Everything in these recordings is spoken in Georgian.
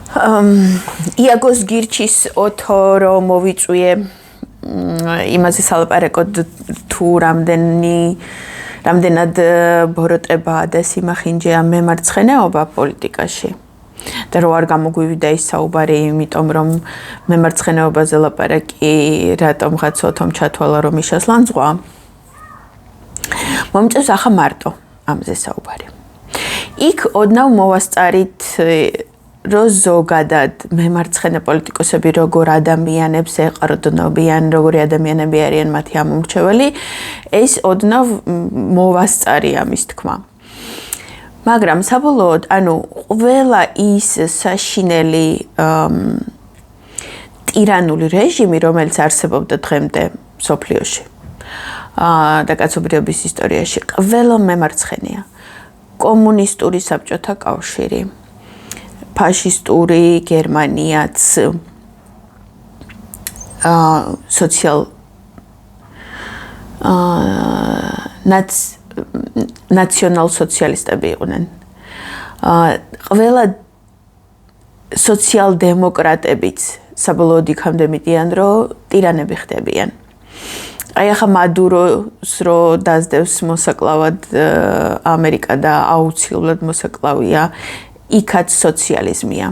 იაგოს გირჩის ოთო მოვიწვიე იმაზე სალაპარაკოდ თუ რამდენად ბოროტებაა და სიმახინჯეა მემარცხენეობა პოლიტიკაში. და რო არ გამოგვივიდა ის საუბარი, იმიტომ რომ მემარცხენეობაზე ლაპარაკი რატომღაც ოთომ ჩათვალა რომ ისასლანძღვა. მომწევს ახლა მარტო ამზე საუბარი. იქ ოდნავ მოვასწარით რო ზოგადად მემარცხენე პოლიტიკოსები როგორ ადამიანებს ეყრდნობიან, როგორი ადამიანები არიან მათი ამომრჩეველი, ეს ოდნავ მოვასწარი ამის თქმა. მაგრამ საბოლოოდ, ყველა ის საშინელი ტირანული რეჟიმი, რომელიც არსებობდა დღემდე მსოფლიოში და კაცობრიობის ისტორიაში, ყველა მემარცხენეა. კომუნისტური საბჭოთა კავშირი, ფაშისტური გერმანიაც, ნაციონალ-სოციალისტები იყვნენ. ყველა სოციალ-დემოკრატებიც საბოლოოდ იქამდე მიდიან, რომ ტირანები ხდებიან. აი ახლა მადუროს რო დაძდევს მოსაკლავად ამერიკა და აუცილებლად მოსაკლავია, იქაც სოციალიზმია.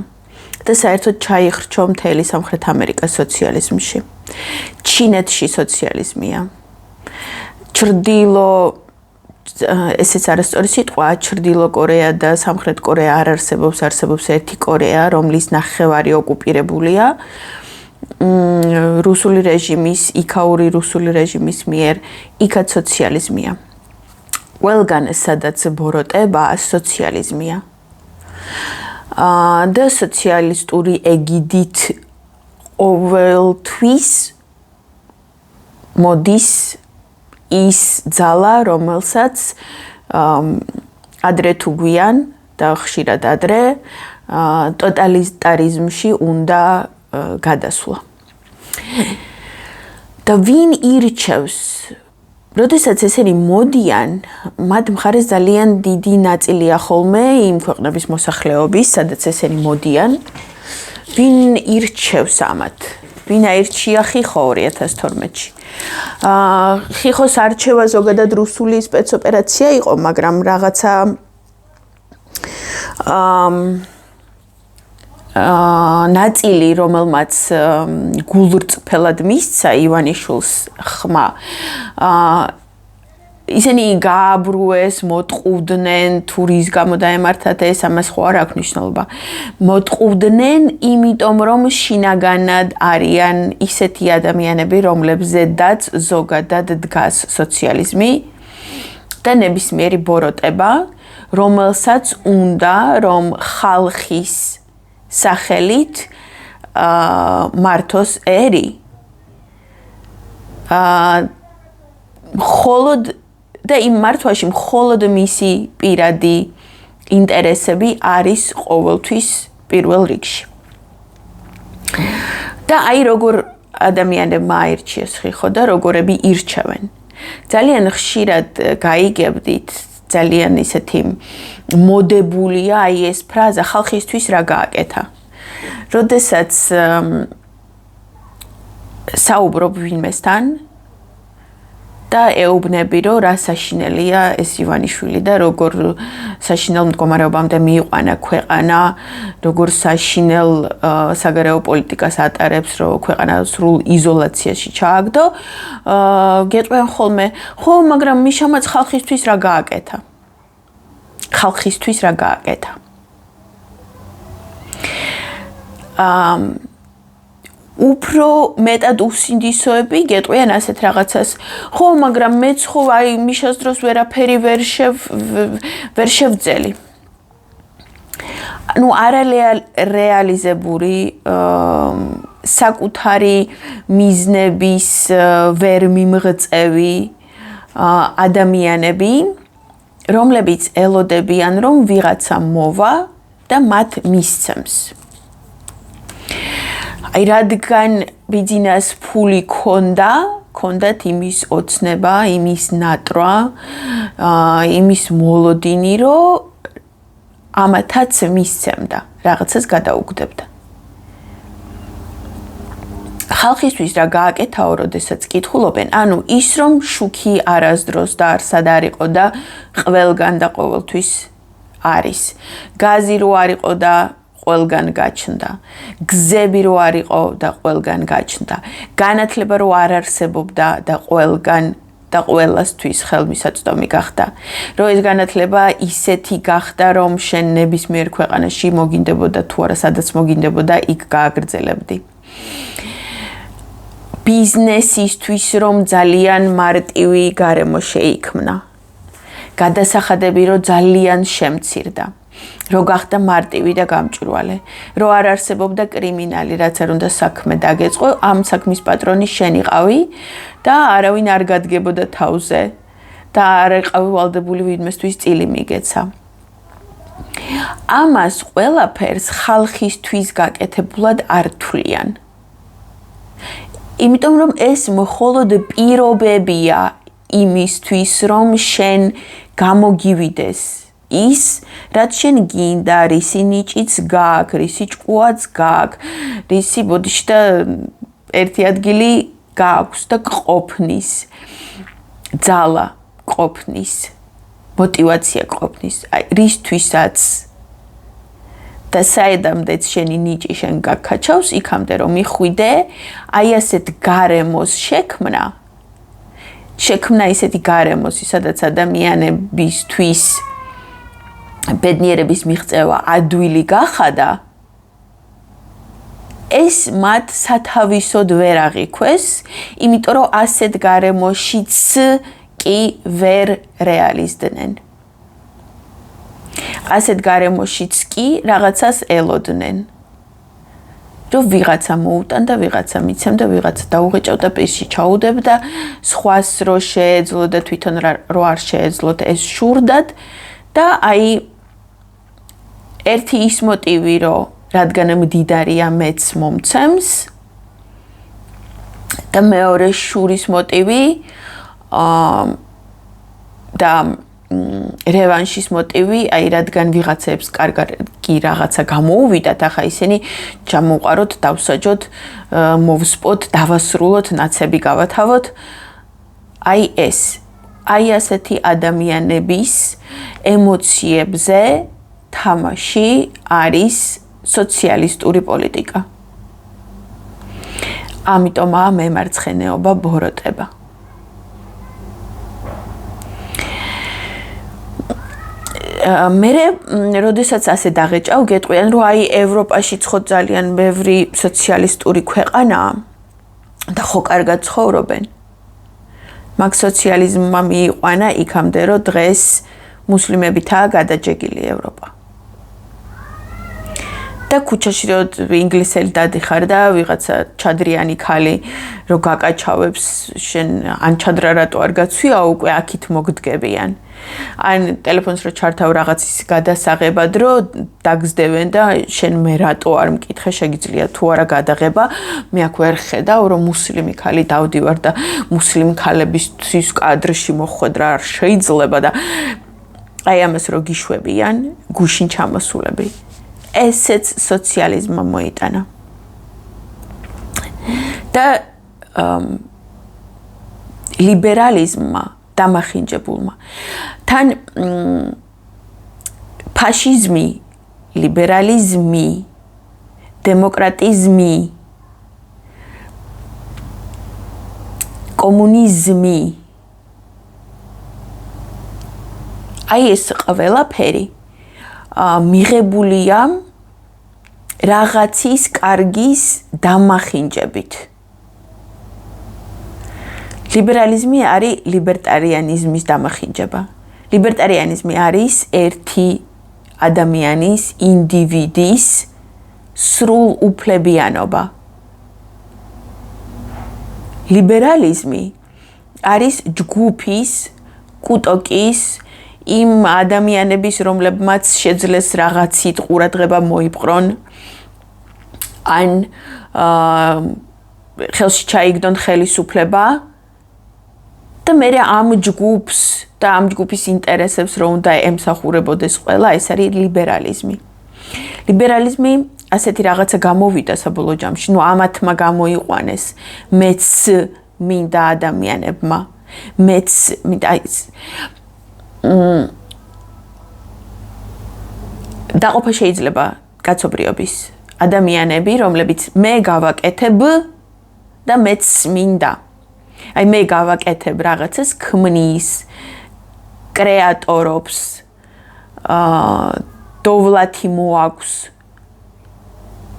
და საერთოდ ჩაიხრჩო მთელი სამხრეთ ამერიკა სოციალიზმში. ჩინეთში სოციალიზმია. ესეც არასწორი სიტყვა, ჩრდილო კორეა და სამხრეთ კორეა არ არსებობს, არსებობს ერთი კორეა, რომლის ნახევარი ოკუპირებულია. რუსული რეჟიმის, იქაური რუსული რეჟიმის მიერ, იქაც სოციალიზმია. ყველგან სადაც ბოროტება, სოციალიზმია. და სოციალისტური ეგიდით ყოველთვის მოდის ის ძალა, რომელსაც ადრე თუ გვიან და ხშირად ადრე ტოტალიტარიზმში უნდა გადასვლა. და ვინ ირჩევს? როდესაც ესენი მოდიან, მათ მხარეს ძალიან დიდი ნაწილია ხოლმე იმ ქვეყნების მოსახლეობის, სადაც ესენი მოდიან. ვინ ირჩევს ამათ? ვინ აირჩია ხიხო 2012-ში? ხიხოს არჩევა ზოგადად რუსული სპეცოპერაცია იყო, მაგრამ რაღაცა ნაწილი, რომელმაც გულრწფელად მისცა ივანიშვილს ხმა, ისინი გააბრუეს, მოტყუდნენ, თუ რის გამო დაემართათ ეს, ამას ხო არ აქვს მნიშვნელობა. მოტყუდნენ, იმიტომ რომ შინაგანად არიან ისეთი ადამიანები, რომლებზედაც ზოგადად დგას სოციალიზმი და ნებისმიერი ბოროტება, რომელსაც უნდა რომ ხალხის სახელით მართოს ერი. მხოლოდ და იმ მართვაში მხოლოდ მისი პირადი ინტერესები არის ყოველთვის პირველ რიგში. და აი როგორ ადამიანებმა აირჩიეს ხიხო და როგორები ირჩევენ. ძალიან ხშირად გაიგებდით, ძალიან ისეთი მოდებულია აი ეს ფრაზა ხალხისთვის რა გააკეთა. როდესაც საუბრობ ვინმესთან და ეუბნები, რომ რა საშინელია ეს ივანიშვილი და როგორ საშინელ მდგომარეობამდე მიიყვანა ქვეყანა, როგორ საშინელ საგარეო პოლიტიკას ატარებს, რომ ქვეყანა სრულ იზოლაციაში ჩააგდო, გეტყვიან ხოლმე, ხო, მაგრამ მიშამაც ხალხისთვის რა გააკეთა? ხალხისთვის რა გააკეთა? უფრო მეტად უსინდისოები გეტყვიან ასეთ რაღაცას. ხო, მაგრამ მეც ხო აი მიშას დროს ვერაფერი ვერ შევძელი. არარეალიზებული საკუთარი მიზნების ვერ მიმღწევი ადამიანები, რომლებიც ელოდებიან, რომ ვიღაცა მოვა და მათ მისცემს. აი რადგან ბიძინას ფული ქონდათ იმის ოცნება, იმის ნატრვა, იმის მოლოდინი, რომ ამათაც მისცემდა, რაღაცას გადაუგდებდა. ხალხისთვის რა გააკეთაო, როდესაც კითხულობენ, ანუ ის რომ შუქი არასდროს და არსად არ იყო და ყველგან და ყოველთვის არის. გაზი რო არ იყო და ყველგან გაჩნდა. გზები რო არ იყო და ყველგან გაჩნდა. განათლება რო არ არსებობდა და ყველგან და ყველასთვის ხელმისაწვდომი გახდა. რომ ეს განათლება ისეთი გახდა, რომ შენ ნებისმიერ ქვეყანაში მოგინდებოდა თუ არა სადაც მოგინდებოდა იქ გააგრძელებდი. ბიზნესისთვის რომ ძალიან მარტივი გარემო შეიქმნა. გადასახადები რომ ძალიან შემცირდა. რო გახდა მარტივი და გამჭვირვალე. რო არ არსებობდა კრიმინალი, რაც არ უნდა საქმე დაგეწყო, ამ საქმის პატრონი შენ იყავი და არავინ არ გადგებოდა თავზე და არ იყავი ვალდებული ვინმესთვის წილი მიგეცა. ამას ყველაფერს ხალხისთვის გაკეთებულად არ თვლიან. იმიტომ რომ ეს მხოლოდ პირობებია იმისთვის, რომ შენ გამოგივიდეს ის, რაც შენ გინდა, რისი ნიჭიც გაქვს, რისი ჭკუაც გაქვს, რისი ბოდიში და ერთი ადგილი გაქვს და ყოფნის, ძალა ყოფნის, мотивация ყოფნის, რისთვისაც და საიდამდეც შენი ნიჭი შენ გაქაჩავს, იქამდე რომ მიხვიდე, აი ასეთ გარემოს შექმნა ისეთი გარემოსი, სადაც ადამიანებისთვის ბედნიერების მიღწევა ადვილი გახადა, ეს მათ სათავისოდ ვერ აღიქვეს, იმიტომ რომ ასეთ გარემოშიც კი ვერ რეალიზდნენ. ასეთ გარემოშიც კი რაღაცას ელოდნენ. რომ ვიღაცა მოუტანდა, ვიღაცა მიცემდა, ვიღაცა დაუღეჭავდა, პირში ჩაუდებდა, სხვას რო შეეძლო და თვითონ რო არ შეეძლოთ ეს შურდად და აი ერთი ის მოტივი, რომ რადგან მდიდარია მეც მომცემს და მეორე შურის მოტივი და რევანშის მოტივი, აი რადგან ვიღაცებს კარგი რაღაცა გამოუვიდათ, ახლა ისინი ჩამოვყაროთ, დავსაჯოთ, მოვსპოთ, დავასრულოთ, ნაცები გავათავოთ. აი ეს, აი ასეთი ადამიანების ემოციებზე თამაში არის სოციალისტური პოლიტიკა. ამიტომაა მემარცხენეობა ბოროტება. მე როდესაც ასე დაღეჭავ, გეტყვიან, რომ აი ევროპაში ცხოთ ძალიან ბევრი სოციალისტური ქვეყანაა და ხო კარგად ცხოვრობენ. მაგ სოციალიზმმა მიიყვანა იქამდე, რომ დღეს მუსლიმებითაა გადაჯეგილი ევროპა. და ქუჩაში რომ ინგლისელი დადიხარ და ვიღაცა ჩადრიანი ქალი რო გაკაჩავებს შენ ან ჩადრა რატო არ გაცვია უკვე აქით მოგდგებიან. ან ტელეფონს რო ჩართავ რაღაცის გადასაღებად რო დაგზდევენ და შენ მე რატო არ მკითხე შეგიძლია თუ არა გადაღება მე აქ ვერ ხედავ რომ მუსლიმი ქალი დავდივარ და მუსლიმ ქალებისთვის კადრში მოხვედრა არ შეიძლება და აი ამას რო გიშვებიან გუშინ ჩამოსულები ესეც სოციალიზმმა მოიტანა. და ლიბერალიზმმა დამახინჯებულმა. თან ფაშიზმი, ლიბერალიზმი, დემოკრატიზმი, კომუნიზმი. აი ეს ყველაფერი მიღებულია რაღაცის კარგის დამახინჯებით. ლიბერალიზმი არის ლიბერტარიანიზმის დამახინჯება. ლიბერტარიანიზმი არის ერთი ადამიანის, ინდივიდის სრულ უფლებიანობა. ლიბერალიზმი არის ჯგუფის, კუტოკის იმ ადამიანების, რომლებმაც შეძლეს რაღაცით ყურადღება მოიპყრონ ან ხელში ჩაიგდონ ხელისუფლება და მე ამ ჯგუფს და ამ ჯგუფის ინტერესებს რომ უნდა ემსახურებოდეს ყველა, ეს არის ლიბერალიზმი. ლიბერალიზმი ასეთი რაღაცა გამოვიდა საბოლოო ჯამში, ამათმა გამოიყვანეს მეც მინდა ადამიანებმა, მეც მინდა დაყოფა შეიძლება კაცობრიობის ადამიანები, რომლებიც მე გავაკეთებ და მეც მინდა. მე გავაკეთებ რაღაცას, ქმნის, კრეატორობს, დოვლათი მოაქვს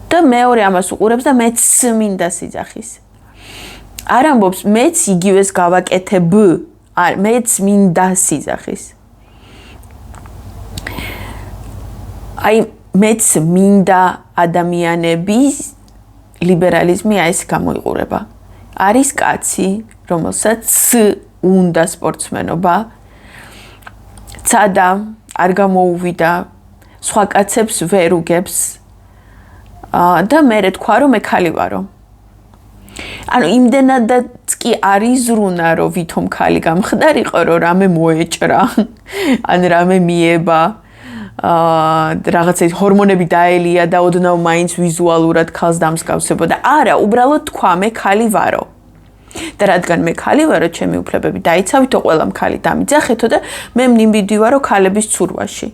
და მეორე ამას უყურებს და მეც მინდა სიძახის. არ ამბობს მეც იგივეს გავაკეთებ, მეც მინდა სიძახის. მეც მინდა ადამიანების ლიბერალიზმი ეს გამოიყურება. არის კაცი, რომელსაც უნდა სპორტსმენობა, ცადა არ გამოუვიდა, სხვა კაცებს ვერ უგებს და მე თქვა რომ მე ქალი ვარო. იმდენადაც კი არ იზრუნა რომ ვითომ ქალი გამხდარიყო რომ რამე მოეჭრა, ან რამე მიება, რაღაცა ჰორმონები დაელია და ოდნავ მაინც ვიზუალურად ქალს დამსგავსებოდა. არა, უბრალოდ თქვა მე ქალი ვარო. და რადგან მე ქალი ვარო, ჩემი უფლებები დაიცავითო, ყველამ ქალი დამიძახეთო და მე მნიმბიდი ვარო ქალების ცურვაში.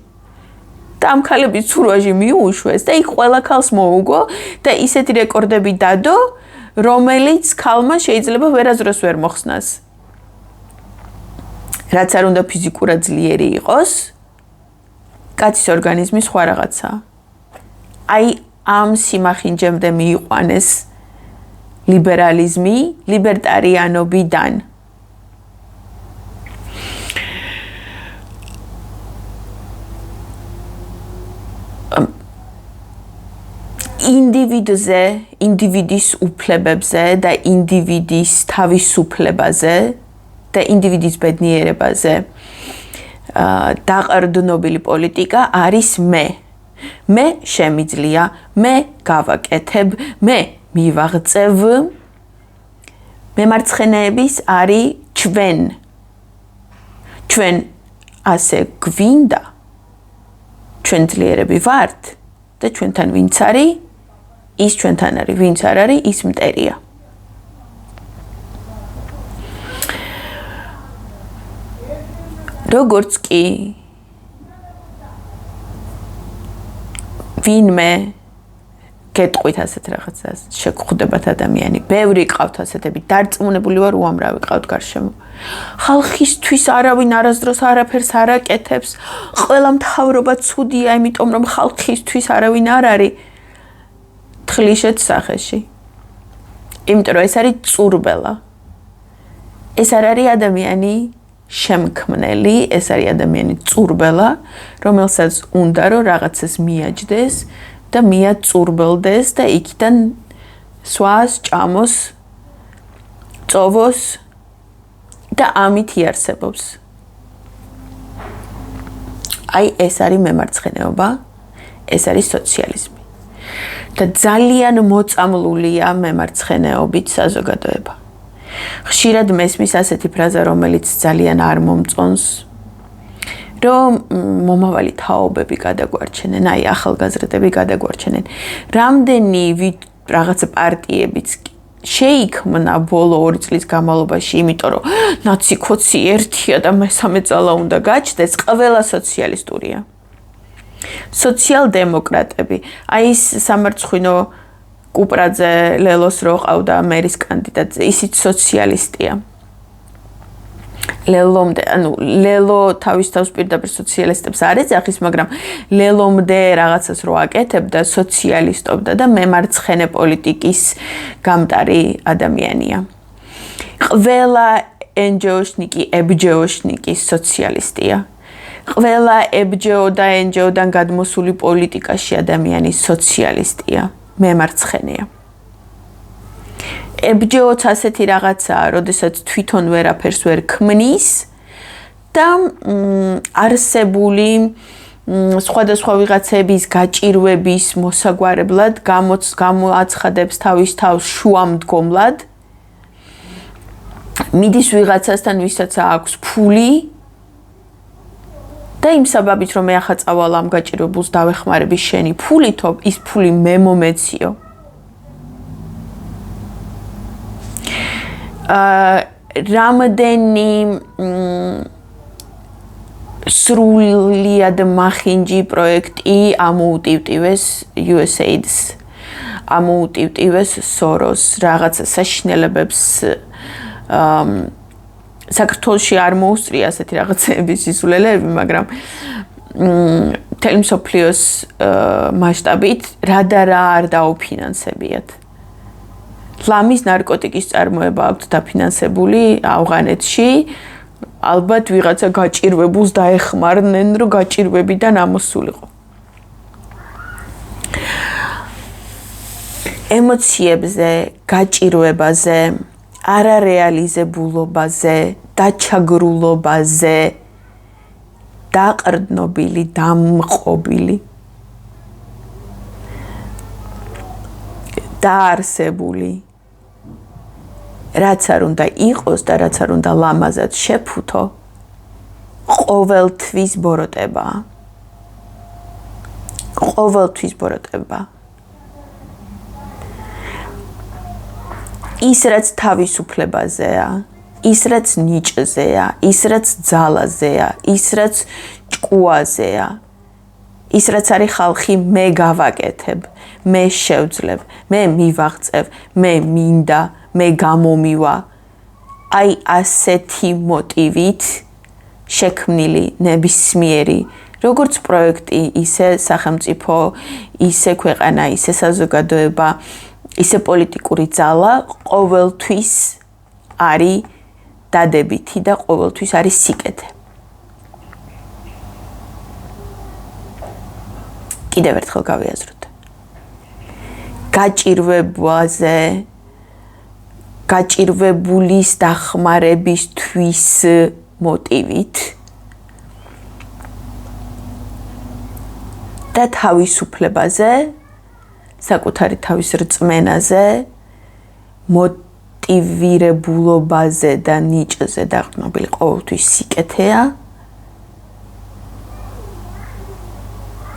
და ამ ქალების ცურვაში მიუშვეს და იქ ყველა ქალს მოუგო და ისეთი რეკორდები დადო, რომელიც ქალმა შეიძლება ვერასდროს ვერ მოხსნას. რაც არ უნდა ფიზიკურად ძლიერი იყოს, კაცის ორგანიზმი სხვა რაღაცაა. ამ სიმახინჯემდე მიიყვანეს ლიბერალიზმი ლიბერტარიანობიდან. ინდივიდზე, ინდივიდის უფლებებზე და ინდივიდის თავისუფლებაზე და ინდივიდის ბედნიერებაზე დაყრდნობილი პოლიტიკა არის მე. მე შემიძლია, მე გავაკეთებ, მე მივაღწევ. მემარცხენეების არის ჩვენ. ჩვენ ასე გვინდა, ჩვენ ძლიერები ვართ და ჩვენთან ვინც არის, ის ჩვენთან არის, ვინც არ არის, ის მტერია. როგორც კი ვინმე გეტყვით ასეთ რაღაცას, შეგხვდებათ ადამიანი, ბევრი ყავთ ასეთები, დარწმუნებული ვარ უამრავი ყავთ გარშემო. ხალხისთვის არავინ არასდროს არაფერს არ აკეთებს, ყველა მთავრობა ცუდია, იმიტომ რომ ხალხისთვის არავინ არ არის. თლიშეთ სახეში. იმიტომ რომ ეს არის წურბელა. ეს არ არის ადამიანი შემქმნელი, ეს არის ადამიანი წურბელა, რომელსაც უნდა რომ რაღაცას მიაჯდეს და მიაწურბელდეს და იქიდან სვას, ჭამოს, წოვოს და ამით იარსებობს. ეს არის მემარცხენეობა, ეს არის სოციალიზმი. და ძალიან მოწამლულია მემარცხენეობით საზოგადოება. ხშირად მესმის ასეთი ფრაზა, რომელიც ძალიან არ მომწონს, რომ მომავალი თაობები გადაგვარჩენენ, ახალგაზრდები გადაგვარჩენენ. რამდენი რაღაცა პარტიებიც შეიქმნა ბოლო 2 წლის განმავლობაში, იმიტომ რომ ნაცი-ქოცი ერთია და მესამე ძალა უნდა გაჩნდეს, ყველა სოციალისტურია. სოციალ-დემოკრატები, ის სამარცხვინო კუპრაძე ლელოს რო ყავდა მერის კანდიდატზე, ისიც სოციალისტია. ლელო თავის თავს პირდაპირ სოციალისტებს არ ეძახის, მაგრამ ლელომდე რაღაცას რო აკეთებდა, სოციალისტობდა და მემარცხენე პოლიტიკის გამტარი ადამიანია. ყველა NGO-შნიკი, EBJO-შნიკი სოციალისტია. ყველა EBJO და NGO-დან გადმოსული პოლიტიკაში ადამიანი სოციალისტია, მემარცხენეა. EBJO-ც ასეთი რაღაცაა, როდესაც თვითონ ვერაფერს ვერ ქმნის და არსებული სხვადასხვა ვიღაცების გაჭირვების მოსაგვარებლად გამოაცხადებს თავის თავს შუამდგომლად. მიდის ვიღაცასთან, ვისაც აქვს ფული და იმ საბაბით რომ მე ახლა წავალ ამ გაჭირვებულს დავეხმარები შენი ფულითო, ის ფული მე მომეციო. რამდენი სრულიად მახინჯი პროექტი ამოუტივტივეს USAID-ს, ამოუტივტივეს Soros, რაღაცა საშინელებებს საქართველოში არ მოუსწრია ასეთი რაღაცების სისულელეები, მაგრამ მთელი მსოფლიოს მასშტაბით რა და რა არ დაუფინანსებიათ. ლამის ნარკოტიკის წარმოება აქვს დაფინანსებული ავღანეთში, ალბათ ვიღაცა გაჭირვებულს დაეხმარნენ, რომ გაჭირვებიდან ამოსულიყო. ემოციებზე, გაჭირვებაზე, არარეალიზებულობაზე, დაჩაგრულობაზე, დაყრდნობილი, დამყობილი, დაარსებული, რაც არ უნდა იყოს და რაც არ უნდა ლამაზად შეფუთო, ყოველთვის ბოროტებაა. ყოველთვის ბოროტებაა. ის რაც თავისუფლებაზეა, ის რაც ნიჭზეა, ის რაც ძალაზეა, ის რაც ჭკუაზეა, ის რაც არის ხალხი მე გავაკეთებ, მე შევძლებ, მე მივაღწევ, მე მინდა, მე გამომივა. აი ასეთი მოტივით შექმნილი ნებისმიერი როგორც პროექტი, ისე სახელმწიფო, ისე ქვეყანა, ისე საზოგადოება, ისე პოლიტიკური ძალა ყოველთვის არის დადებითი და ყოველთვის არის სიკეთე. კიდევ ერთხელ გავიაზროთ. გაჭირვებაზე, გაჭირვებულის დახმარებისთვის მოტივით და თავისუფლებაზე, საკუთარი თავის რწმენაზე, მოტივირებულობაზე და ნიჭზე დაყრდნობილი ყოველთვის სიკეთეა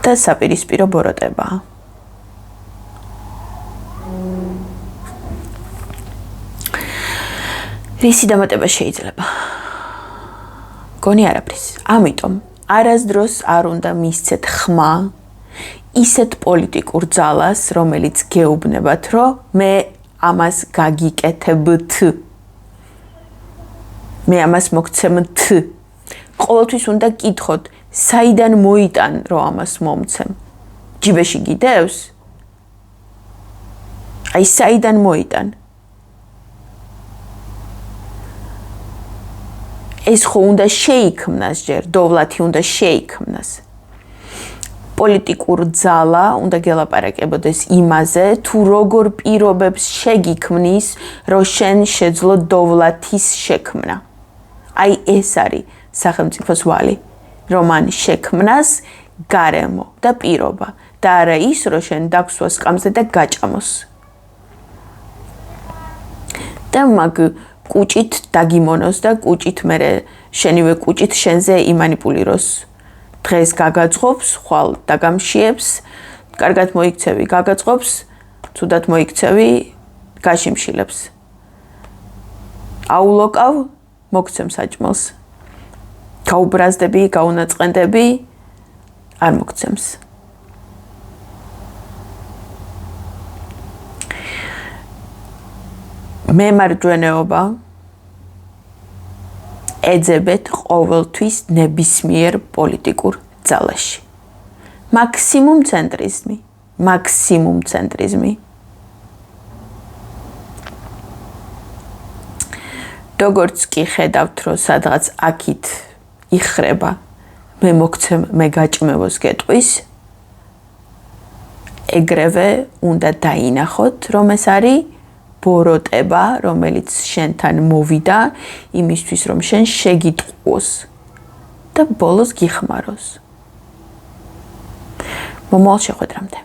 და საპირისპირო ბოროტებაა. რისი დამატება შეიძლება? გონი არაფრის. ამიტომ არასდროს არ უნდა მისცეთ ხმა ისეთ პოლიტიკურ ძალას, რომელიც გეუბნებათ, რომ მე ამას გაგიკეთებთ. მე ამას მოგცემთ. ყოველთვის უნდა გკითხოთ, საიდან მოიტან, რომ ამას მომცემ? ჯიბეში გიდევს? აი საიდან მოიტან? ეს ხო უნდა შეიქმნას ჯერ, დოვლათი უნდა შეიქმნას. პოლიტიკურ ძალა უნდა გელაპარაკებოდეს იმაზე, თუ როგორ პირობებს შეგიქმნის, რომ შენ შეძლო დოვლათის შექმნა. აი ეს არის სახელმწიფოს ვალი, რომ მან შექმნას გარემო და პირობა და არა ის, რომ შენ დაგსვას სკამზე და გაჭამოს. და მაგ კუჭით დაგიმონოს და კუჭით მერე შენივე კუჭით შენზე იმანიპულიროს. დღეს გაგაძღობს, ხვალ დაგამშიებს, კარგად მოიქცევი, გაგაძღობს, ცუდად მოიქცევი, გაშიმშილებს. აულოკავ, მოგცემ საჭმელს. გაუბრაზდები, გაუნაწყენდები, არ მოგცემს. მემარჯვენეობა ეძებეთ ყოველთვის ნებისმიერ პოლიტიკურ ძალაში. მაქსიმუმ ცენტრიზმი, მაქსიმუმ ცენტრიზმი. როგორც კი ხედავთ, რომ სადღაც აქით იხრება, მე მოგცემ, მე გაჭმევოს გეტყვის, ეგრევე უნდა დაინახოთ, რომ ეს არის ბოროტება, რომელიც შენთან მოვიდა იმისთვის, რომ შენ შეგიტყუოს და ბოლოს გიხმაროს. მომავალ შეხვედრამდე.